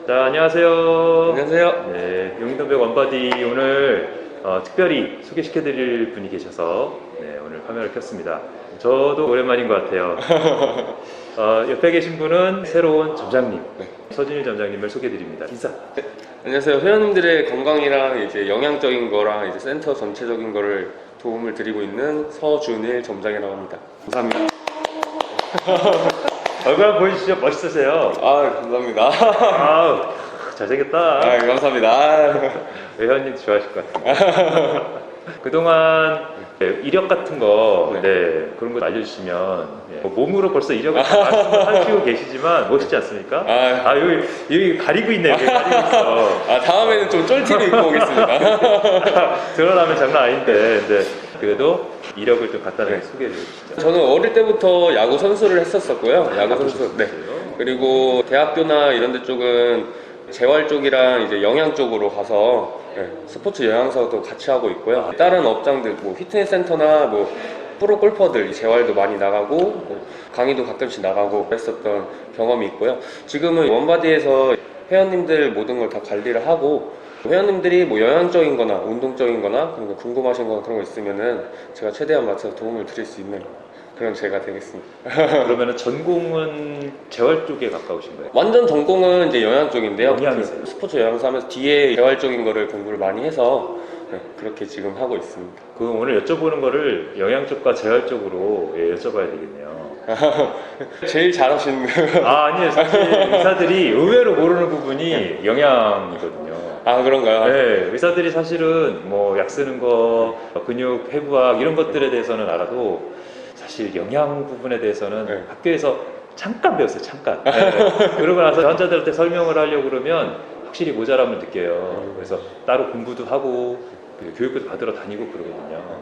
자, 안녕하세요. 안녕하세요. 네, 용인동백 원바디 오늘 특별히 소개시켜드릴 분이 계셔서 오늘 카메라를 켰습니다. 저도 오랜만인 것 같아요. 옆에 계신 분은 새로운 점장님, 서진일 점장님을 소개드립니다. 인사. 안녕하세요. 회원님들의 건강이랑 이제 영양적인 거랑 이제 센터 전체적인 거를 도움을 드리고 있는 서준일 점장이라고 합니다. 감사합니다. 얼굴 한번 보여주시죠. 멋있으세요. 감사합니다. 아우, 잘생겼다. 감사합니다. 회원님 좋아하실 것 같아요. 그동안 이력 같은 거 그런 거 알려주시면 뭐 몸으로 벌써 이력을 다 하시고 계시지만 멋있지 않습니까? 여기 가리고 있네. 여기 가리고 있어. 다음에는 좀 쫄티를 입고 오겠습니다. 드러나면 장난 아닌데 그래도 이력을 좀 간단하게 소개해 주시죠. 저는 어릴 때부터 야구 선수를 했었었고요. 야구 선수. 네. 그리고 대학교나 이런 데 쪽은 재활 쪽이랑 이제 영양 쪽으로 가서 스포츠 영양사도 같이 하고 있고요. 다른 업장들 뭐 피트니스 센터나 뭐 프로 골퍼들 재활도 많이 나가고 뭐 강의도 가끔씩 나가고 그랬었던 경험이 있고요. 지금은 원바디에서 회원님들 모든 걸 다 관리를 하고 회원님들이 뭐 영양적인 거나 운동적인 거나 그런 거 궁금하신 거나 그런 거 있으면은 제가 최대한 맞춰서 도움을 드릴 수 있는 그런 제가 되겠습니다. 그러면은 전공은 재활 쪽에 가까우신 거예요? 완전 전공은 이제 영양 쪽인데요. 영양이세요? 스포츠 영양사 하면서 뒤에 재활적인 거를 공부를 많이 해서 그렇게 지금 하고 있습니다. 그럼 오늘 여쭤보는 거를 영양 쪽과 재활 쪽으로 여쭤봐야 되겠네요. 제일 잘하시는 아니에요. 사실 의사들이 의외로 모르는 부분이 영양이거든요. 그런가요? 네, 의사들이 사실은 뭐 약 쓰는 거, 근육 회부학 이런 것들에 대해서는 알아도 사실 영양 부분에 대해서는 학교에서 잠깐 배웠어요. 잠깐. 그러고 나서 환자들한테 설명을 하려고 그러면 확실히 모자람을 느껴요. 그래서 따로 공부도 하고 교육도 받으러 다니고 그러거든요.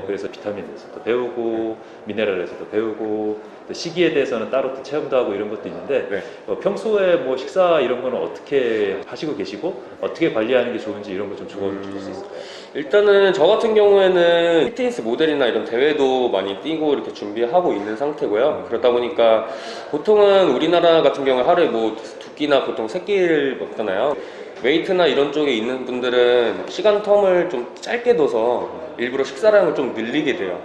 그래서 비타민에서도 배우고 미네랄에서도 배우고 또 식이에 대해서는 따로 또 체험도 하고 이런 것도 있는데 평소에 뭐 식사 이런 거는 어떻게 하시고 계시고 어떻게 관리하는 게 좋은지 이런 거 좀 조언 줄 수 있을까요? 일단은 저 같은 경우에는 피트니스 모델이나 이런 대회도 많이 뛰고 이렇게 준비하고 있는 상태고요. 그러다 보니까 보통은 우리나라 같은 경우에 하루에 뭐 2끼나 보통 3끼를 먹잖아요. 웨이트나 이런 쪽에 있는 분들은 시간 텀을 좀 짧게 둬서 일부러 식사량을 좀 늘리게 돼요.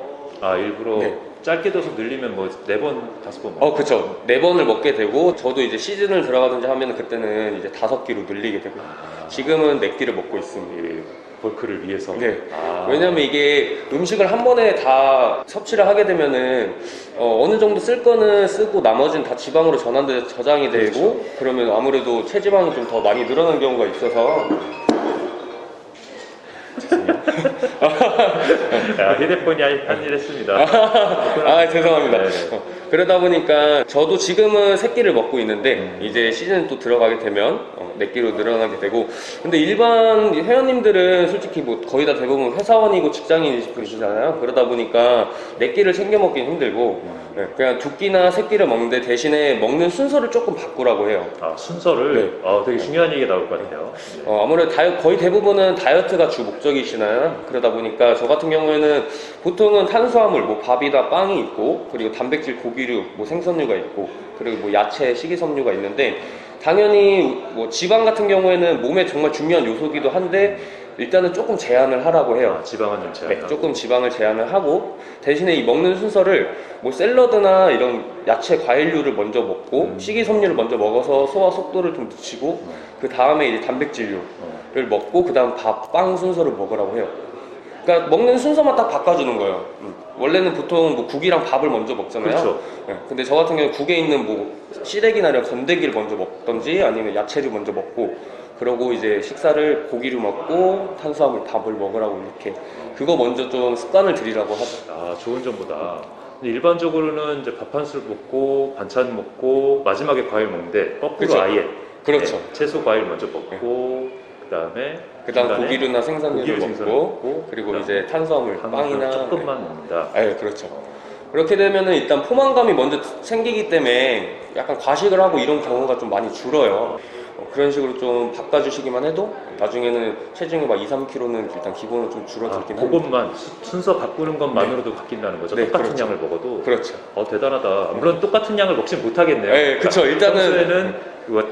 일부러 짧게 둬서 늘리면 뭐 4번, 5번 먹어요? 그쵸. 4번을 먹게 되고 저도 이제 시즌을 들어가든지 하면 그때는 이제 5끼로 늘리게 되고 지금은 4끼를 먹고 있습니다. 벌크를 위해서? 왜냐면 이게 음식을 한 번에 다 섭취를 하게 되면은 어느 정도 쓸 거는 쓰고 나머지는 다 지방으로 저장이 되고 그러면 아무래도 체지방이 좀 더 많이 늘어나는 경우가 있어서 휴대폰이 한 일 했습니다. 죄송합니다. 그러다 보니까 저도 지금은 3끼를 먹고 있는데 이제 시즌 또 들어가게 되면 4끼로 늘어나게 되고 근데 일반 회원님들은 솔직히 뭐 거의 다 대부분 회사원이고 직장인이시잖아요. 그러다 보니까 4끼를 챙겨 먹기는 힘들고 그냥 2끼나 3끼를 먹는데 대신에 먹는 순서를 조금 바꾸라고 해요. 순서를? 되게 중요한 얘기가 나올 것 같아요. 아무래도 거의 대부분은 다이어트가 주 목적이시나요? 그러다 보니까 저 같은 경우에는 보통은 탄수화물, 뭐 밥이나 빵이 있고 그리고 단백질, 고기류, 뭐 생선류가 있고 그리고 뭐 야채, 식이섬유가 있는데 당연히 뭐 지방 같은 경우에는 몸에 정말 중요한 요소기도 한데 일단은 조금 제한을 하라고 해요. 지방은 좀 제한. 조금 지방을 제한을 하고 대신에 이 먹는 순서를 뭐 샐러드나 이런 야채, 과일류를 먼저 먹고 식이섬유를 먼저 먹어서 소화 속도를 좀 늦추고 그 다음에 이제 단백질류를 먹고 그 다음 밥, 빵 순서를 먹으라고 해요. 그러니까 먹는 순서만 딱 바꿔주는 거예요. 원래는 보통 뭐 국이랑 밥을 먼저 먹잖아요. 그렇죠. 근데 저 같은 경우는 국에 있는 뭐 시래기나 이런 건더기를 먼저 먹던지 아니면 야채를 먼저 먹고 그러고 이제 식사를 고기를 먹고 탄수화물, 밥을 먹으라고 이렇게 그거 먼저 좀 습관을 들이라고 하죠. 좋은 정보다. 근데 일반적으로는 이제 밥 한 술 먹고 반찬 먹고 마지막에 과일 먹는데 거꾸로 그쵸. 아예 그렇죠. 채소 과일 먼저 먹고 그다음에 고기류나 생선류를 먹고 그리고 이제 탄수화물, 빵이나 조금만 먹는다. 그렇죠. 그렇게 되면은 일단 포만감이 먼저 생기기 때문에 약간 과식을 하고 이런 경우가 좀 많이 줄어요. 그런 식으로 좀 바꿔주시기만 해도 나중에는 체중이 막 2, 3kg는 일단 기본으로 좀 줄어들긴 합니다. 그것만 순서 바꾸는 것만으로도 바뀐다는 거죠. 똑같은 그렇죠. 양을 먹어도. 그렇죠. 대단하다. 물론 똑같은 양을 먹진 못하겠네요. 그렇죠. 일단은 평소에는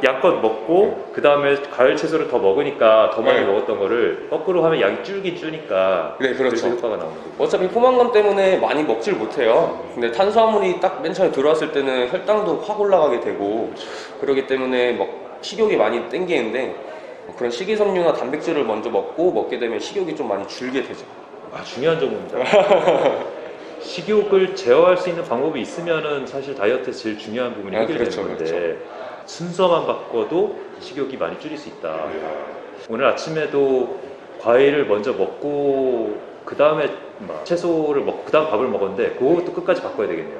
양껏 먹고 그 다음에 과일 채소를 더 먹으니까 더 많이 네. 먹었던 거를 거꾸로 하면 양이 줄긴 줄니까 네, 그렇죠. 그래서 효과가 나오는 거죠. 어차피 포만감 때문에 많이 먹질 못해요. 근데 탄수화물이 딱 맨 처음에 들어왔을 때는 혈당도 확 올라가게 되고 그러기 때문에 막 식욕이 많이 땡기는데 그런 식이섬유나 단백질을 먼저 먹게 되면 식욕이 좀 많이 줄게 되죠. 중요한 정보입니다. 식욕을 제어할 수 있는 방법이 있으면은 사실 다이어트에서 제일 중요한 부분이 해결되는 그렇죠, 건데 그렇죠. 순서만 바꿔도 식욕이 많이 줄일 수 있다. 오늘 아침에도 과일을 먼저 먹고 그 다음에 채소를 먹고 그 다음 밥을 먹었는데 그것도 끝까지 바꿔야 되겠네요.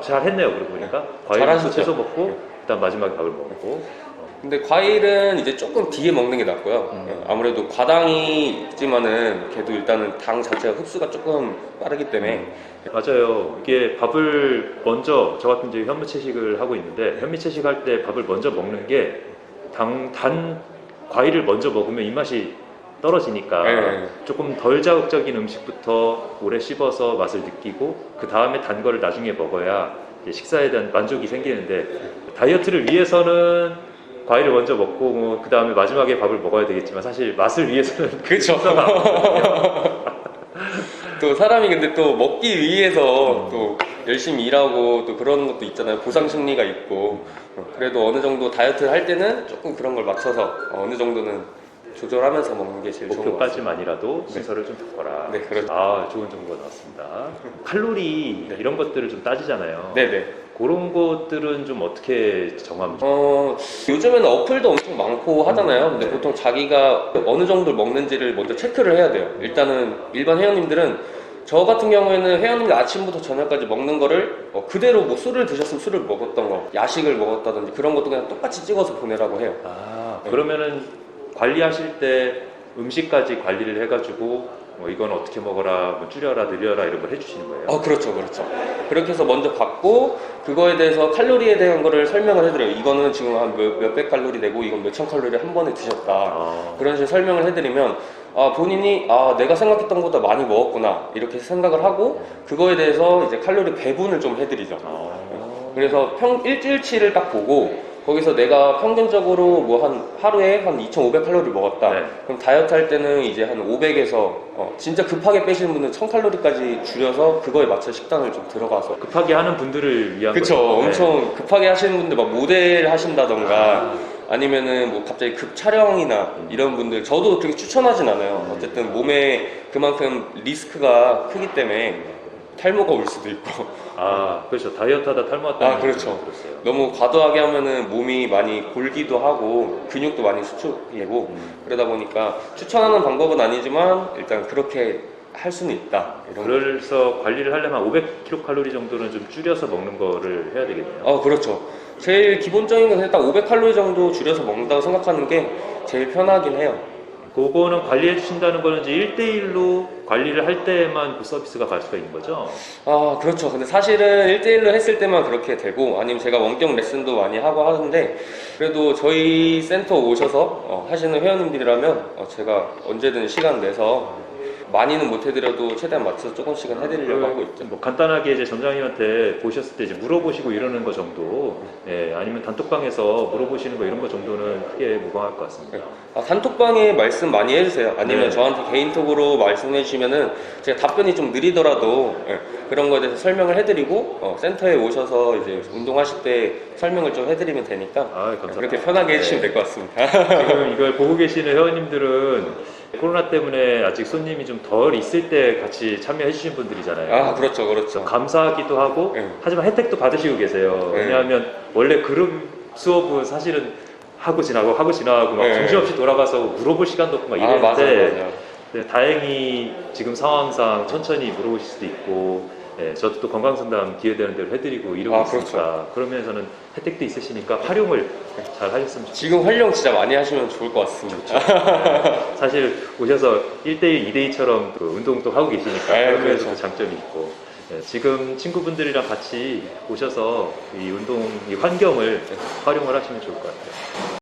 잘 했네요. 그러고 보니까 과일을 잘하시죠. 채소 먹고 그 다음 마지막에 밥을 먹고 근데 과일은 이제 조금 뒤에 먹는 게 낫고요. 아무래도 과당이 있지만은 걔도 일단은 당 자체가 흡수가 조금 빠르기 때문에 맞아요. 이게 밥을 먼저 저 같은 경우 현미채식을 하고 있는데 현미채식 할 때 밥을 먼저 먹는 게 단 과일을 먼저 먹으면 입맛이 떨어지니까 네. 조금 덜 자극적인 음식부터 오래 씹어서 맛을 느끼고 그 다음에 단 거를 나중에 먹어야 이제 식사에 대한 만족이 생기는데 다이어트를 위해서는 과일을 먼저 먹고 그 다음에 마지막에 밥을 먹어야 되겠지만 사실 맛을 위해서는 그렇죠. 또 사람이 근데 또 먹기 위해서 또 열심히 일하고 또 그런 것도 있잖아요. 보상 심리가 있고 그래도 어느 정도 다이어트 할 때는 조금 그런 걸 맞춰서 어느 정도는 조절하면서 먹는 게 제일 좋은 것 같아요. 목표까지만이라도 순서를 좀 바꿔라. 네, 그렇죠. 좋은 정보가 나왔습니다. 칼로리 이런 것들을 좀 따지잖아요. 네네. 그런 것들은 좀 어떻게 정하면 요즘에는 어플도 엄청 많고 하잖아요. 근데 네. 보통 자기가 어느 정도 먹는지를 먼저 체크를 해야 돼요. 일단은 일반 회원님들은 저 같은 경우에는 회원님들 아침부터 저녁까지 먹는 거를 그대로 뭐 술을 드셨으면 술을 먹었던 거, 야식을 먹었다든지 그런 것도 그냥 똑같이 찍어서 보내라고 해요. 네. 그러면은 관리하실 때 음식까지 관리를 해가지고 이건 어떻게 먹어라, 줄여라, 늘려라 이런 걸 해주시는 거예요? 그렇죠, 그렇죠. 그렇게 해서 먼저 받고 그거에 대해서 칼로리에 대한 거를 설명을 해드려요. 이거는 지금 한 몇백 칼로리 되고 이건 몇천 칼로리 한 번에 드셨다. 그런 식으로 설명을 해드리면 본인이 내가 생각했던 것보다 많이 먹었구나 이렇게 생각을 하고 그거에 대해서 이제 칼로리 배분을 좀 해드리죠. 그래서 일주일치를 딱 보고 거기서 내가 평균적으로 뭐 하루에 한 2,500칼로리 먹었다. 네. 그럼 다이어트 할 때는 이제 한 500에서 진짜 급하게 빼시는 분은 1,000칼로리까지 줄여서 그거에 맞춰 식단을 좀 들어가서. 급하게 하는 분들을 위한 그쵸. 거죠. 네. 엄청 급하게 하시는 분들 막 모델 하신다던가 아니면은 뭐 갑자기 급 촬영이나 이런 분들 저도 그렇게 추천하진 않아요. 어쨌든 몸에 그만큼 리스크가 크기 때문에 탈모가 올 수도 있고 그렇죠. 다이어트 하다 탈모 왔다는 그렇죠. 들었어요. 너무 과도하게 하면은 몸이 많이 골기도 하고 근육도 많이 수축되고 그러다 보니까 추천하는 방법은 아니지만 일단 그렇게 할 수는 있다. 그래서 관리를 하려면 500kcal 정도는 좀 줄여서 먹는 거를 해야 되겠네요. 그렇죠. 제일 기본적인 건 일단 500칼로리 정도 줄여서 먹는다고 생각하는 게 제일 편하긴 해요. 그거는 관리해 주신다는 거는 이제 1대1로 관리를 할 때만 그 서비스가 갈 수가 있는 거죠? 그렇죠. 근데 사실은 1대1로 했을 때만 그렇게 되고 아니면 제가 원격 레슨도 많이 하고 하는데 그래도 저희 센터 오셔서 하시는 회원님들이라면 제가 언제든 시간 내서 많이는 못 해드려도 최대한 맞춰서 조금씩은 해드리려고 하고 있죠. 뭐 간단하게 이제 점장님한테 보셨을 때 이제 물어보시고 이러는 거 정도, 아니면 단톡방에서 물어보시는 거 이런 거 정도는 크게 무방할 것 같습니다. 단톡방에 말씀 많이 해주세요. 아니면 네. 저한테 개인톡으로 말씀해 주시면은 제가 답변이 좀 느리더라도 그런 거에 대해서 설명을 해드리고 센터에 오셔서 이제 운동하실 때 설명을 좀 해드리면 되니까 감사합니다. 그렇게 편하게 해주시면 될 것 같습니다. 지금 이걸 보고 계시는 회원님들은 코로나 때문에 아직 손님이 좀 덜 있을 때 같이 참여해 주신 분들이잖아요. 그렇죠, 그렇죠. 감사하기도 하고 하지만 혜택도 받으시고 계세요. 왜냐하면 원래 그룹 수업은 사실은 하고 지나고 막 정신없이 돌아가서 물어볼 시간도 없고 막 이랬는데 맞아요. 네, 다행히 지금 상황상 천천히 물어보실 수도 있고 저도 또 건강상담 기회되는 대로 해드리고 이러고 있으니까 그렇죠. 그러면서는 혜택도 있으시니까 활용을 잘 하셨으면 좋겠습니다. 지금 활용 진짜 많이 하시면 좋을 것 같습니다. 사실 오셔서 1대1, 2대2처럼 그 운동도 하고 계시니까 그런 면에서 그렇죠. 장점이 있고 지금 친구분들이랑 같이 오셔서 이 운동 이 환경을 활용을 하시면 좋을 것 같아요.